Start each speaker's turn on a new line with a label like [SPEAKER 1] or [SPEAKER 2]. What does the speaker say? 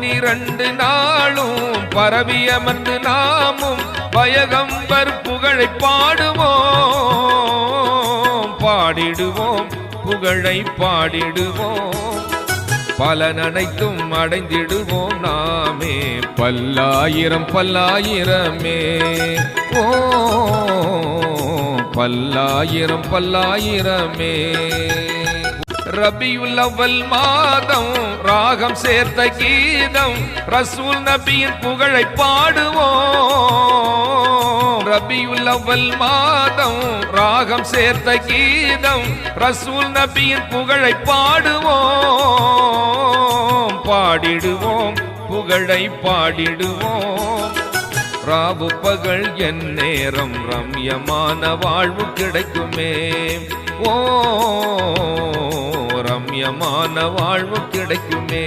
[SPEAKER 1] 12 நாளும் பரவியமர்ந்து நாமும் பயகம்பர் புகழை பாடுவோம் பாடிடுவோம் புகழை பாடிடுவோம் பலனனைத்தும் அடைந்திடுவோம் நாமே பல்லாயிரம் பல்லாயிரமே ஓ பல்லாயிரம் பல்லாயிரமே ரபியுல் அவ்வல் மாதம் ராகம் சேர்த்த கீதம் ரசூல் நபியின் புகழை பாடுவோம் ரபியுல் அவ்வல் மாதம் ராகம் சேர்த்த கீதம் ரசூல் நபியின் புகழை பாடுவோம் பாடிடுவோம் புகழை பாடிடுவோம் ராவு பகல் என் நேரம் ரம்யமான வாழ்வு கிடைக்குமே ஓ ரம்யமான வாழ்வு கிடைக்குமே